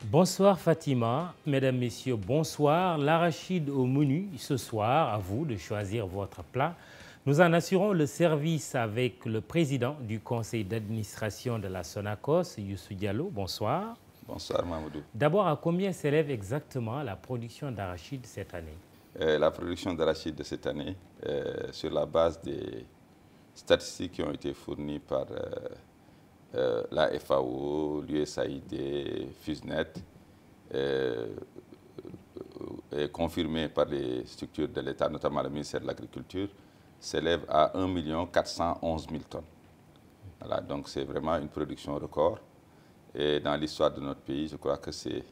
Bonsoir Fatima, mesdames, messieurs, bonsoir. L'arachide au menu ce soir, à vous de choisir votre plat. Nous en assurons le service avec le président du conseil d'administration de la Sonacos, Youssou Diallo. Bonsoir. Bonsoir Mamadou. D'abord, à combien s'élève exactement la production d'arachide cette année? La production d'arachide de cette année, sur la base des statistiques qui ont été fournies par la FAO, l'USAID, FUSNET, et confirmées par les structures de l'État, notamment le ministère de l'Agriculture, s'élève à 1 411 000 tonnes. Voilà, donc c'est vraiment une production record. Et dans l'histoire de notre pays, je crois que c'est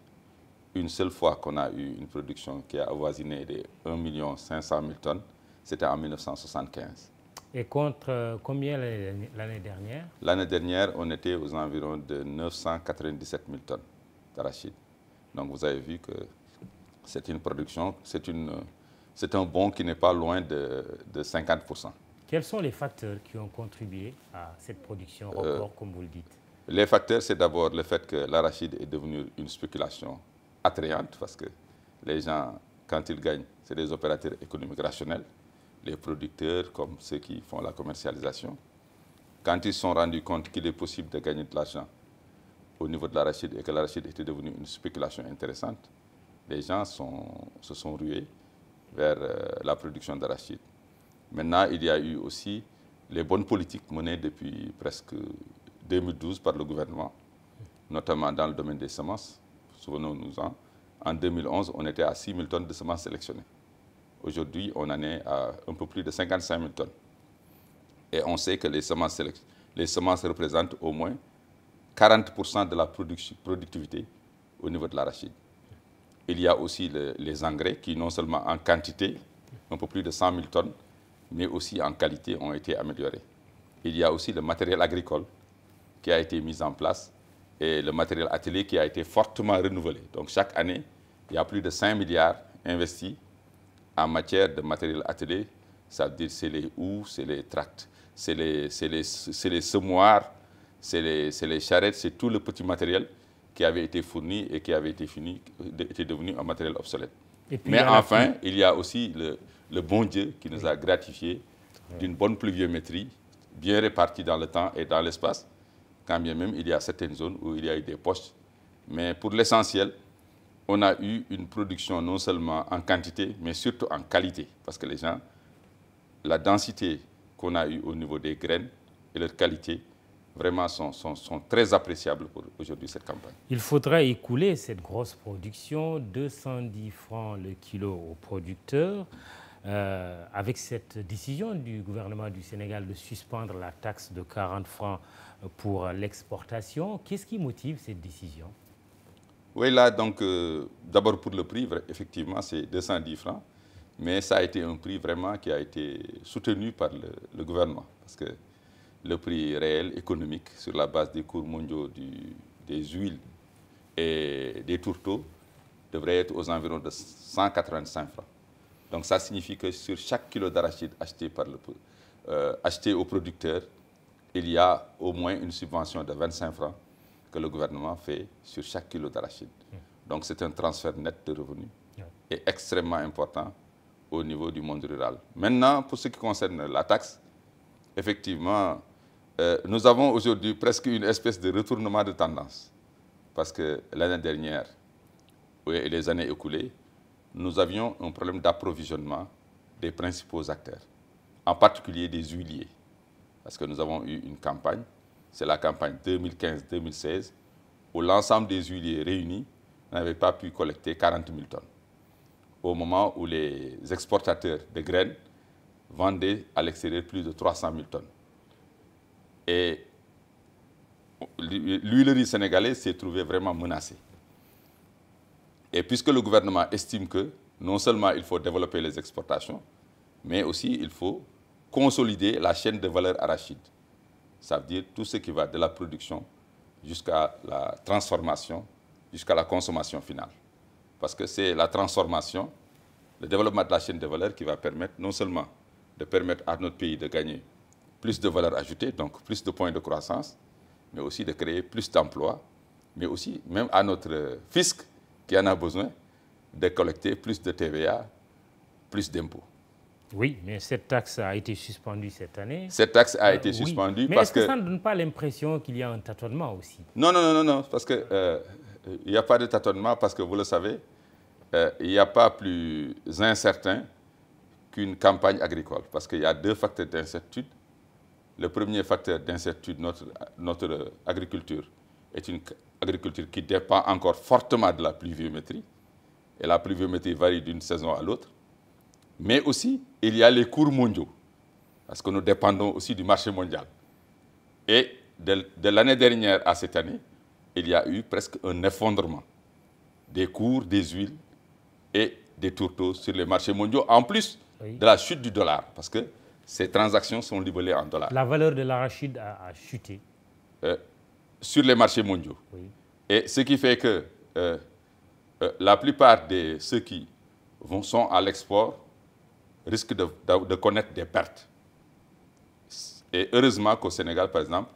une seule fois qu'on a eu une production qui a avoisiné les 1 500 000 tonnes, c'était en 1975. Et contre combien l'année dernière? L'année dernière, on était aux environs de 997 000 tonnes d'arachide. Donc vous avez vu que c'est une production, c'est un bond qui n'est pas loin de 50%. Quels sont les facteurs qui ont contribué à cette production record, comme vous le dites? Les facteurs, c'est d'abord le fait que l'arachide est devenu une spéculation attrayante, parce que les gens, quand ils gagnent, c'est des opérateurs économiques rationnels, les producteurs comme ceux qui font la commercialisation. Quand ils se sont rendus compte qu'il est possible de gagner de l'argent au niveau de l'arachide et que l'arachide était devenu une spéculation intéressante, les gens se sont rués vers la production d'arachide. Maintenant, il y a eu aussi les bonnes politiques menées depuis presque 2012 par le gouvernement, notamment dans le domaine des semences. Souvenons-nous-en, en 2011, on était à 6 000 tonnes de semences sélectionnées. Aujourd'hui, on en est à un peu plus de 55 000 tonnes. Et on sait que les semences représentent au moins 40% de la productivité au niveau de l'arachide. Il y a aussi les engrais qui, non seulement en quantité, un peu plus de 100 000 tonnes, mais aussi en qualité ont été améliorés. Il y a aussi le matériel agricole qui a été mis en place et le matériel atelier qui a été fortement renouvelé. Donc chaque année, il y a plus de 5 milliards investis en matière de matériel atelier. Ça veut dire c'est les houes, c'est les tracts, c'est les semoirs, c'est les charrettes, c'est tout le petit matériel qui avait été fourni et qui avait était devenu un matériel obsolète. Mais enfin, il y a aussi le bon Dieu qui nous a gratifié d'une bonne pluviométrie, bien répartie dans le temps et dans l'espace, quand bien même il y a certaines zones où il y a eu des poches. Mais pour l'essentiel, on a eu une production non seulement en quantité, mais surtout en qualité. Parce que les gens, la densité qu'on a eue au niveau des graines et leur qualité, vraiment sont très appréciables pour aujourd'hui cette campagne. Il faudra écouler cette grosse production, 210 francs le kilo aux producteurs. Avec cette décision du gouvernement du Sénégal de suspendre la taxe de 40 francs pour l'exportation, qu'est-ce qui motive cette décision? Oui, là, donc, d'abord pour le prix, effectivement, c'est 210 francs, mais ça a été un prix vraiment qui a été soutenu par le gouvernement, parce que le prix réel économique sur la base des cours mondiaux des huiles et des tourteaux devrait être aux environs de 185 francs. Donc ça signifie que sur chaque kilo d'arachide acheté au producteur, il y a au moins une subvention de 25 francs que le gouvernement fait sur chaque kilo d'arachide. Donc c'est un transfert net de revenus et extrêmement important au niveau du monde rural. Maintenant, pour ce qui concerne la taxe, effectivement, nous avons aujourd'hui presque une espèce de retournement de tendance. Parce que l'année dernière et les années écoulées, nous avions un problème d'approvisionnement des principaux acteurs, en particulier des huiliers. Parce que nous avons eu une campagne, c'est la campagne 2015-2016, où l'ensemble des huiliers réunis n'avaient pas pu collecter 40 000 tonnes. Au moment où les exportateurs de graines vendaient à l'extérieur plus de 300 000 tonnes. Et l'huilerie sénégalaise s'est trouvée vraiment menacée. Et puisque le gouvernement estime que non seulement il faut développer les exportations, mais aussi il faut consolider la chaîne de valeur arachide. Ça veut dire tout ce qui va de la production jusqu'à la transformation, jusqu'à la consommation finale. Parce que c'est la transformation, le développement de la chaîne de valeur qui va permettre non seulement de permettre à notre pays de gagner plus de valeur ajoutée, donc plus de points de croissance, mais aussi de créer plus d'emplois, mais aussi même à notre fisc qui en a besoin de collecter plus de TVA, plus d'impôts. Oui, mais cette taxe a été suspendue cette année. Cette taxe a été suspendue mais parce que... Mais est-ce que ça ne donne pas l'impression qu'il y a un tâtonnement aussi? Non, non, non, non, non, parce qu'il n'y a pas de tâtonnement parce que vous le savez, il n'y a pas plus incertain qu'une campagne agricole. Parce qu'il y a deux facteurs d'incertitude. Le premier facteur d'incertitude, notre agriculture est une agriculture qui dépend encore fortement de la pluviométrie. Et la pluviométrie varie d'une saison à l'autre. Mais aussi, il y a les cours mondiaux, parce que nous dépendons aussi du marché mondial. Et de l'année dernière à cette année, il y a eu presque un effondrement des cours des huiles et des tourteaux sur les marchés mondiaux, en plus de la chute du dollar, parce que ces transactions sont libellées en dollars. La valeur de l'arachide a chuté. Sur les marchés mondiaux. Oui. Et ce qui fait que la plupart de ceux qui sont à l'export risquent de connaître des pertes. Et heureusement qu'au Sénégal, par exemple,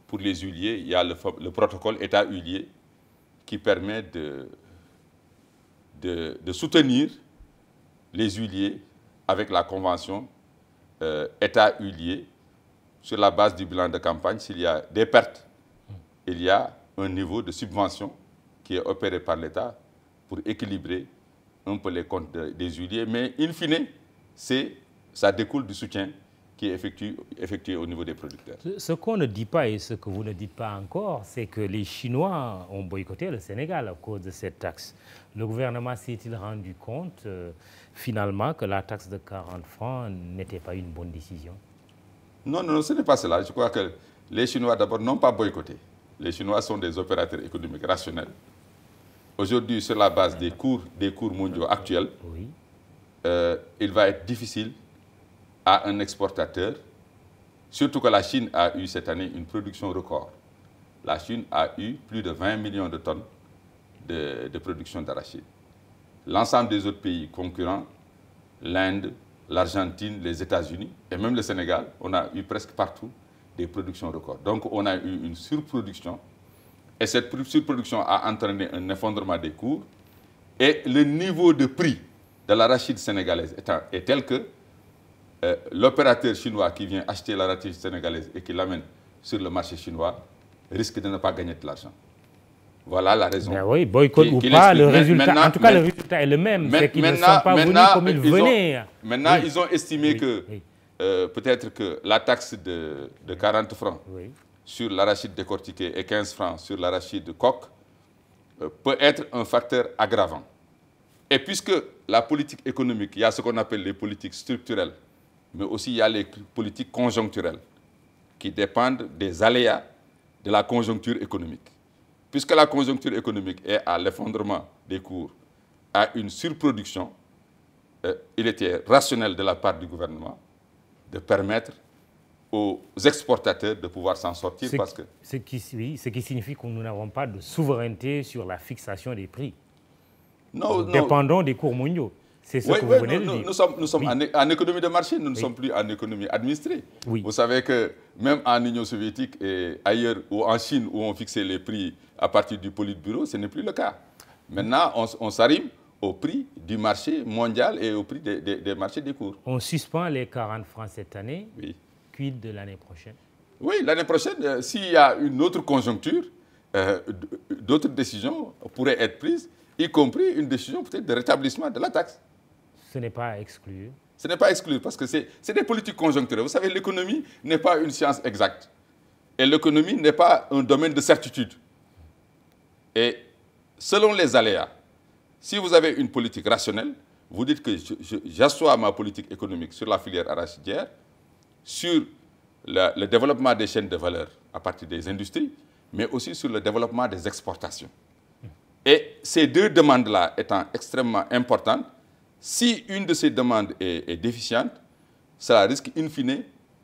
pour les huiliers, il y a le protocole État-huilier qui permet de soutenir les huiliers avec la convention État-huilier sur la base du bilan de campagne. S'il y a des pertes, il y a un niveau de subvention qui est opéré par l'État pour équilibrer un peu les comptes des huiliers. Mais in fine, ça découle du soutien qui est effectué au niveau des producteurs. Ce qu'on ne dit pas et ce que vous ne dites pas encore, c'est que les Chinois ont boycotté le Sénégal à cause de cette taxe. Le gouvernement s'est-il rendu compte finalement que la taxe de 40 francs n'était pas une bonne décision? Non, non, ce n'est pas cela. Je crois que les Chinois d'abord n'ont pas boycotté. Les Chinois sont des opérateurs économiques rationnels. Aujourd'hui, sur la base des cours mondiaux actuels, oui. Il va être difficile à un exportateur, surtout que la Chine a eu cette année une production record. La Chine a eu plus de 20 millions de tonnes de production d'arachide. L'ensemble des autres pays concurrents, l'Inde, l'Argentine, les États-Unis et même le Sénégal, on a eu presque partout des productions records. Donc on a eu une surproduction et cette surproduction a entraîné un effondrement des cours et le niveau de prix de l'arachide sénégalaise est tel que l'opérateur chinois qui vient acheter l'arachide sénégalaise et qui l'amène sur le marché chinois risque de ne pas gagner de l'argent. Voilà la raison. Ben oui, boycott ou pas, le résultat, en tout cas le résultat est le même. C'est qu'ils ne sont pas venus comme ils venaient. Maintenant, ils ont estimé que peut-être que la taxe de 40 francs sur l'arachide décortiqué et 15 francs sur l'arachide coque peut être un facteur aggravant. Et puisque la politique économique, il y a ce qu'on appelle les politiques structurelles, mais aussi il y a les politiques conjoncturelles qui dépendent des aléas de la conjoncture économique. Puisque la conjoncture économique est à l'effondrement des cours, à une surproduction, il était rationnel de la part du gouvernement de permettre aux exportateurs de pouvoir s'en sortir. Ce qui signifie que nous n'avons pas de souveraineté sur la fixation des prix. Non, nous dépendons des cours mondiaux. C'est ce que vous venez de dire. Nous sommes en économie de marché, nous ne sommes plus en économie administrée. Oui. Vous savez que même en Union soviétique et ailleurs, ou en Chine, où on fixait les prix à partir du Politburo, ce n'est plus le cas. Maintenant, on s'arrive au prix du marché mondial et au prix des marchés des cours. On suspend les 40 francs cette année. Oui. Quid de l'année prochaine? Oui, l'année prochaine, s'il y a une autre conjoncture, d'autres décisions pourraient être prises, y compris une décision peut-être de rétablissement de la taxe. Ce n'est pas à exclure. Ce n'est pas à exclure parce que c'est des politiques conjoncturelles. Vous savez, l'économie n'est pas une science exacte. Et l'économie n'est pas un domaine de certitude. Et selon les aléas, si vous avez une politique rationnelle, vous dites que j'assois ma politique économique sur la filière arachidière, sur le développement des chaînes de valeur à partir des industries, mais aussi sur le développement des exportations. Et ces deux demandes-là étant extrêmement importantes, si une de ces demandes est déficiente, cela risque in fine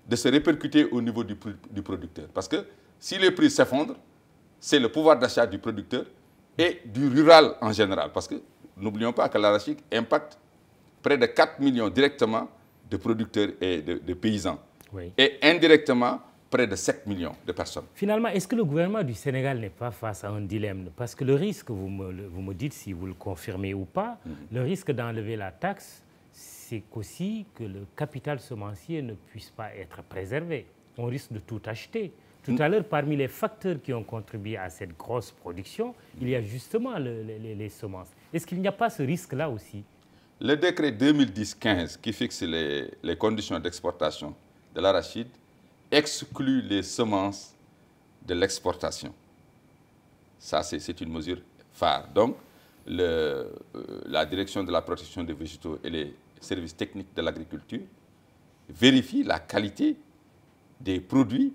de se répercuter au niveau du producteur. Parce que si les prix s'effondrent, c'est le pouvoir d'achat du producteur et du rural en général. Parce que n'oublions pas que l'arachide impacte près de 4 millions directement de producteurs et de paysans. Oui. Et indirectement près de 7 millions de personnes. Finalement, est-ce que le gouvernement du Sénégal n'est pas face à un dilemme? Parce que le risque, vous me dites si vous le confirmez ou pas, le risque d'enlever la taxe, c'est qu'aussi que le capital semencier ne puisse pas être préservé. On risque de tout acheter. Tout à l'heure, parmi les facteurs qui ont contribué à cette grosse production, il y a justement les semences. Est-ce qu'il n'y a pas ce risque-là aussi? Le décret 2010-15 qui fixe les conditions d'exportation de l'arachide exclut les semences de l'exportation. Ça, c'est une mesure phare. Donc, la direction de la protection des végétaux et les services techniques de l'agriculture vérifient la qualité des produits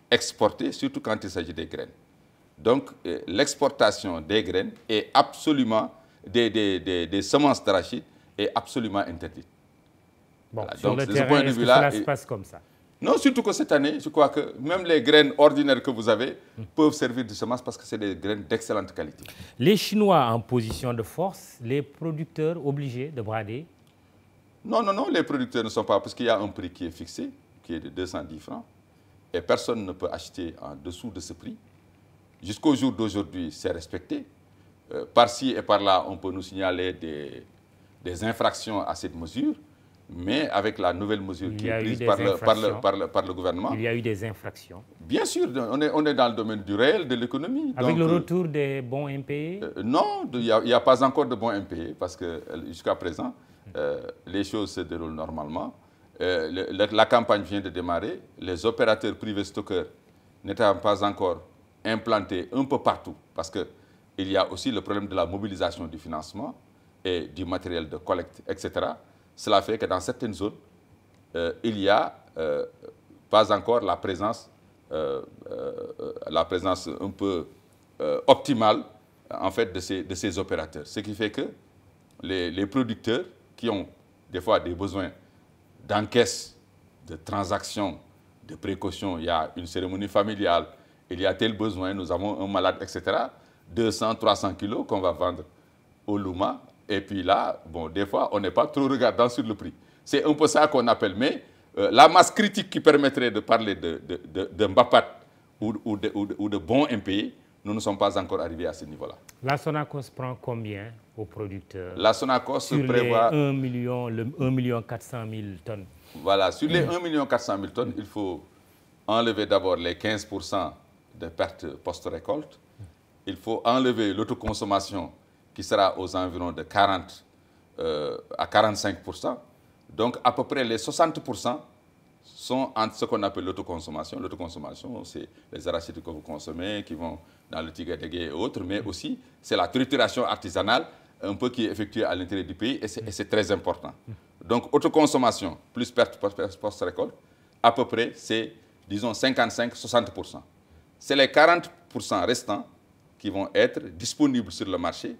exportés, surtout quand il s'agit des graines. Donc, l'exportation des graines est absolument, des semences d'arachide est absolument interdite. Bon, voilà. Sur donc, le terrain, est-ce que cela se passe comme ça? Non, surtout que cette année, je crois que même les graines ordinaires que vous avez peuvent servir de semences parce que c'est des graines d'excellente qualité. Les Chinois en position de force, les producteurs obligés de brader? Non, non, non, les producteurs ne sont pas, parce qu'il y a un prix qui est fixé, qui est de 210 francs, et personne ne peut acheter en dessous de ce prix. Jusqu'au jour d'aujourd'hui, c'est respecté. Par-ci et par-là, on peut nous signaler des infractions à cette mesure, mais avec la nouvelle mesure qui est prise par le gouvernement. Il y a eu des infractions. Bien sûr, on est dans le domaine du réel, de l'économie. Avec le retour des bons impayés? Non, il n'y a pas encore de bons impayés, parce que jusqu'à présent, les choses se déroulent normalement. La campagne vient de démarrer. Les opérateurs privés stockeurs n'étant pas encore implantés un peu partout, parce qu'il y a aussi le problème de la mobilisation du financement et du matériel de collecte, etc. Cela fait que dans certaines zones, il n'y a pas encore la présence un peu optimale en fait, de ces opérateurs. Ce qui fait que les producteurs qui ont des fois des besoins d'encaisse, de transactions, de précautions, il y a une cérémonie familiale, il y a tel besoin, nous avons un malade, etc. 200, 300 kilos qu'on va vendre au Louma. Et puis là, bon, des fois, on n'est pas trop regardant sur le prix. C'est un peu ça qu'on appelle. Mais la masse critique qui permettrait de parler de Mbapat ou de bons impayés, nous ne sommes pas encore arrivés à ce niveau-là. La Sonacos prend combien aux producteurs? La Sonacos sur prévoit... les 1 400 000 tonnes. Voilà, sur les 1 400 000 tonnes, il faut enlever d'abord les 15% de pertes post-récolte. Il faut enlever l'autoconsommation qui sera aux environs de 40 à 45%. Donc, à peu près les 60% sont entre ce qu'on appelle l'autoconsommation. L'autoconsommation, c'est les arachides que vous consommez, qui vont dans le Tigre-Dégué et autres, mais aussi, c'est la trituration artisanale, un peu qui est effectuée à l'intérieur du pays, et c'est très important. Donc, autoconsommation plus perte post-récolte, à peu près, c'est, disons, 55-60%. C'est les 40% restants qui vont être disponibles sur le marché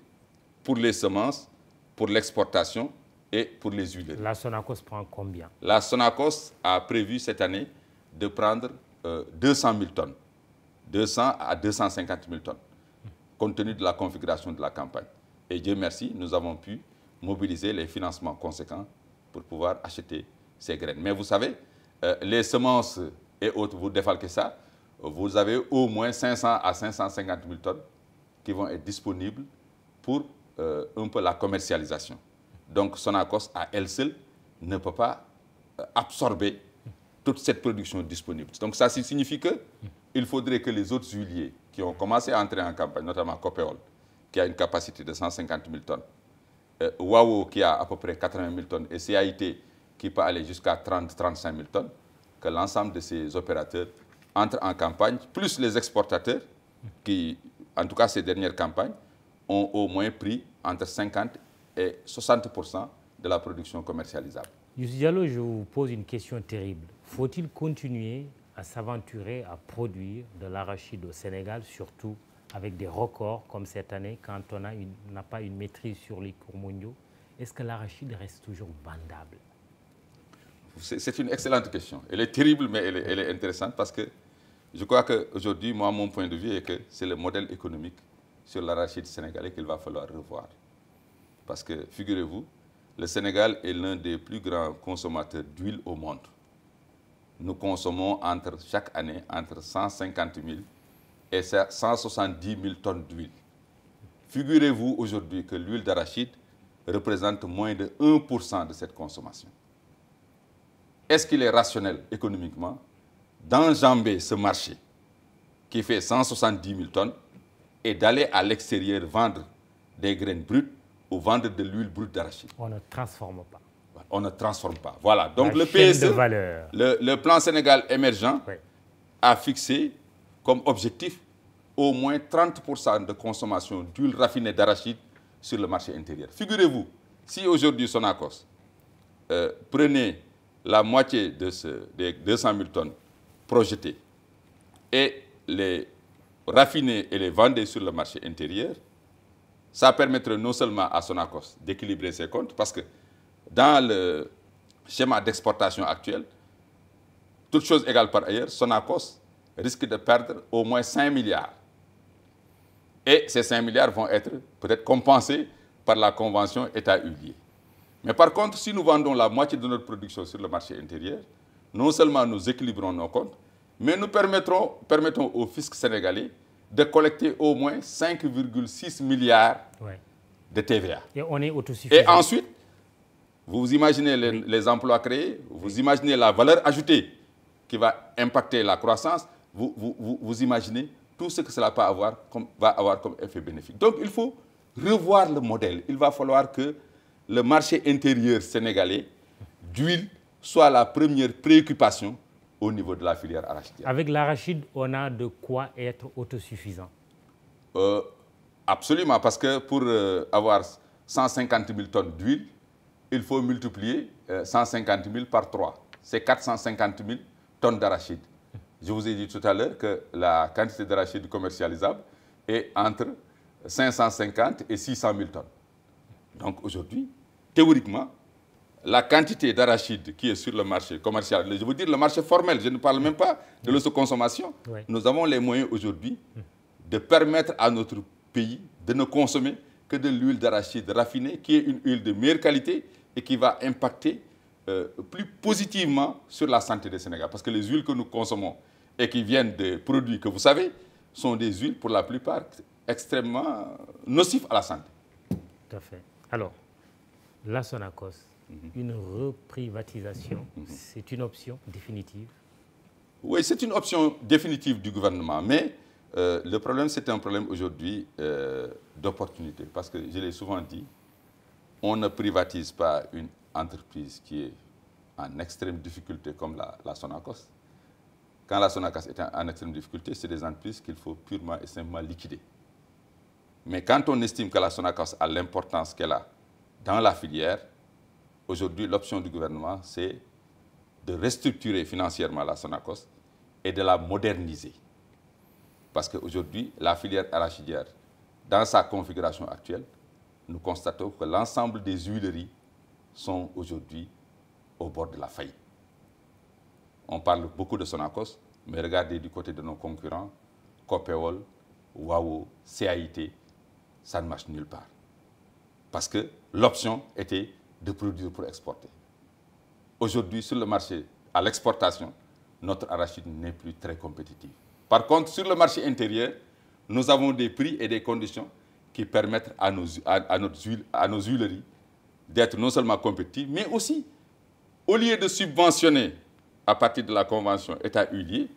pour les semences, pour l'exportation et pour les huiles. La Sonacos prend combien? La Sonacos a prévu cette année de prendre 200 000 tonnes, 200 à 250 000 tonnes, compte tenu de la configuration de la campagne. Et Dieu merci, nous avons pu mobiliser les financements conséquents pour pouvoir acheter ces graines. Mais vous savez, les semences et autres, vous défalquez ça, vous avez au moins 500 à 550 000 tonnes qui vont être disponibles pour un peu la commercialisation. Donc Sonacos, à elle seule, ne peut pas absorber toute cette production disponible. Donc ça signifie qu'il faudrait que les autres huiliers qui ont commencé à entrer en campagne, notamment Copéol, qui a une capacité de 150 000 tonnes, Wawo qui a à peu près 80 000 tonnes et CAIT qui peut aller jusqu'à 30-35 000 tonnes, que l'ensemble de ces opérateurs entrent en campagne, plus les exportateurs qui, en tout cas ces dernières campagnes, ont au moins pris entre 50 et 60% de la production commercialisable. Youssou Diallo, je vous pose une question terrible. Faut-il continuer à s'aventurer à produire de l'arachide au Sénégal, surtout avec des records comme cette année, quand on n'a pas une maîtrise sur les cours mondiaux? Est-ce que l'arachide reste toujours vendable? C'est une excellente question. Elle est terrible, mais elle est intéressante parce que je crois qu'aujourd'hui, moi, mon point de vue est que c'est le modèle économique sur l'arachide sénégalais qu'il va falloir revoir. Parce que, figurez-vous, le Sénégal est l'un des plus grands consommateurs d'huile au monde. nous consommons chaque année entre 150 000 et 170 000 tonnes d'huile. Figurez-vous aujourd'hui que l'huile d'arachide représente moins de 1% de cette consommation. Est-ce qu'il est rationnel économiquement d'enjamber ce marché qui fait 170 000 tonnes et d'aller à l'extérieur vendre des graines brutes ou vendre de l'huile brute d'arachide? On ne transforme pas. On ne transforme pas. Voilà. Donc la le PSE, de valeur. Le plan Sénégal émergent, Oui. a fixé comme objectif au moins 30% de consommation d'huile raffinée d'arachide sur le marché intérieur. Figurez-vous, si aujourd'hui Sonacos prenait la moitié des 200 000 tonnes projetées et les raffinait et les vendait sur le marché intérieur, ça permettrait non seulement à Sonacos d'équilibrer ses comptes, parce que dans le schéma d'exportation actuel, toutes choses égales par ailleurs, Sonacos risque de perdre au moins 5 milliards. Et ces 5 milliards vont être peut-être compensés par la convention État-huilier. Mais par contre, si nous vendons la moitié de notre production sur le marché intérieur, non seulement nous équilibrons nos comptes, mais nous permettons au fisc sénégalais de collecter au moins 5,6 milliards de TVA. Et on est autosuffisant. Et ensuite, vous imaginez les emplois créés, vous imaginez la valeur ajoutée qui va impacter la croissance, vous imaginez tout ce que cela va avoir comme effet bénéfique. Donc il faut revoir le modèle. Il va falloir que le marché intérieur sénégalais d'huile soit la première préoccupation au niveau de la filière arachidière. Avec l'arachide, on a de quoi être autosuffisant. Absolument, parce que pour avoir 150 000 tonnes d'huile, il faut multiplier 150 000 par 3. C'est 450 000 tonnes d'arachide. Je vous ai dit tout à l'heure que la quantité d'arachide commercialisable est entre 550 et 600 000 tonnes. Donc aujourd'hui, théoriquement, la quantité d'arachide qui est sur le marché commercial, je veux dire le marché formel, je ne parle même pas de l'autoconsommation, nous avons les moyens aujourd'hui de permettre à notre pays de ne consommer que de l'huile d'arachide raffinée, qui est une huile de meilleure qualité et qui va impacter plus positivement sur la santé des Sénégalais. Parce que les huiles que nous consommons et qui viennent des produits que vous savez, sont des huiles pour la plupart extrêmement nocives à la santé. Tout à fait. Alors, la Sonacos, une reprivatisation, c'est une option définitive? Oui, c'est une option définitive du gouvernement, mais le problème, c'est un problème aujourd'hui d'opportunité. Parce que, je l'ai souvent dit, on ne privatise pas une entreprise qui est en extrême difficulté comme la Sonacos. Quand la Sonacos est en extrême difficulté, c'est des entreprises qu'il faut purement et simplement liquider. Mais quand on estime que la Sonacos a l'importance qu'elle a dans la filière, aujourd'hui, l'option du gouvernement, c'est de restructurer financièrement la Sonacos et de la moderniser. Parce qu'aujourd'hui, la filière arachidière, dans sa configuration actuelle, nous constatons que l'ensemble des huileries sont aujourd'hui au bord de la faillite. On parle beaucoup de Sonacos, mais regardez du côté de nos concurrents, Copéol, Wao, CAIT, ça ne marche nulle part. Parce que l'option était de produire pour exporter. Aujourd'hui, sur le marché, à l'exportation, notre arachide n'est plus très compétitif. Par contre, sur le marché intérieur, nous avons des prix et des conditions qui permettent à nos huileries d'être non seulement compétitifs, mais aussi, au lieu de subventionner à partir de la convention État-huilier,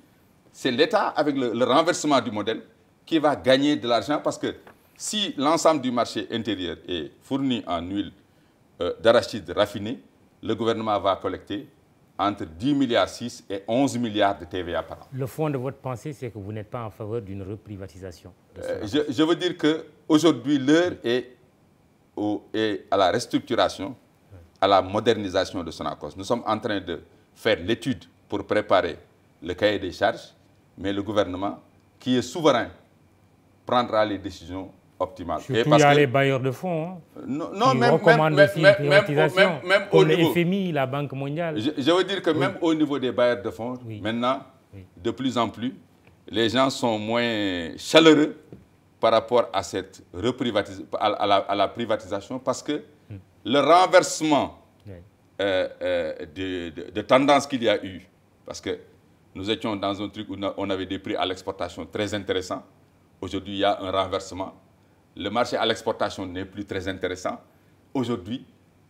c'est l'État, avec le renversement du modèle, qui va gagner de l'argent parce que si l'ensemble du marché intérieur est fourni en huile d'arachide raffinée, le gouvernement va collecter entre 10,6 milliards et 11 milliards de TVA par an. Le fond de votre pensée, c'est que vous n'êtes pas en faveur d'une reprivatisation. Je veux dire qu'aujourd'hui, l'heure est à la restructuration, à la modernisation de Sonacos. Nous sommes en train de faire l'étude pour préparer le cahier des charges, mais le gouvernement, qui est souverain, prendra les décisions optimales. Surtout, il y a les bailleurs de fonds qui recommandent aussi une privatisation, comme le FMI, la Banque mondiale. Je veux dire que même au niveau des bailleurs de fonds, maintenant, de plus en plus, les gens sont moins chaleureux par rapport à cette à la privatisation parce que le renversement de tendance qu'il y a eu, Parce que nous étions dans un truc où on avait des prix à l'exportation très intéressants. Aujourd'hui, il y a un renversement. Le marché à l'exportation n'est plus très intéressant. Aujourd'hui,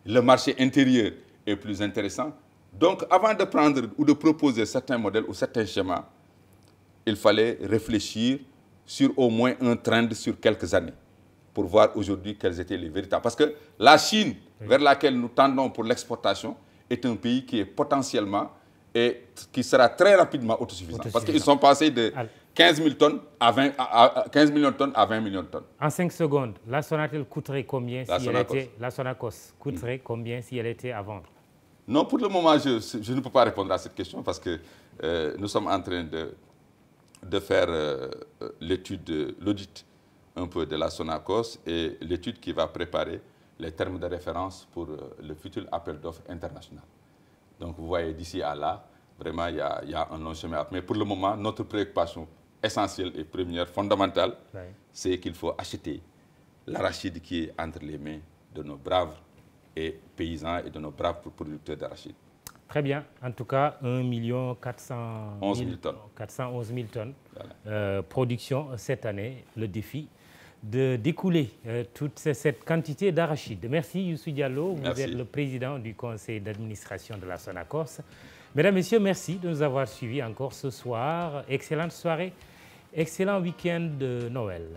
le marché intérieur est plus intéressant. Donc, avant de prendre ou de proposer certains modèles ou certains schémas, il fallait réfléchir sur au moins un trend sur quelques années pour voir aujourd'hui quels étaient les véritables. Parce que la Chine, vers laquelle nous tendons pour l'exportation, est un pays qui est potentiellement et qui sera très rapidement autosuffisant. Parce qu'ils sont passés de 15 000 tonnes à 15 millions de tonnes à 20 millions de tonnes. En 5 secondes, la Sonatel coûterait combien si elle était... La Sonacos coûterait combien si elle était à vendre? Non, pour le moment, je ne peux pas répondre à cette question parce que nous sommes en train de faire l'étude, l'audit un peu de la Sonacos et l'étude qui va préparer les termes de référence pour le futur appel d'offres international. Donc vous voyez, d'ici à là, vraiment, il y a un long chemin. Mais pour le moment, notre préoccupation essentielle et première, fondamentale, c'est qu'il faut acheter l'arachide qui est entre les mains de nos braves paysans et de nos braves producteurs d'arachide. Très bien. En tout cas, 1 411 000 tonnes. 411 000 tonnes. Voilà. Production cette année. Le défi de découler toute cette quantité d'arachide. Merci Youssou Diallo. Vous êtes le président du conseil d'administration de la Sonacos. Mesdames, Messieurs, merci de nous avoir suivis encore ce soir. Excellente soirée, excellent week-end de Noël.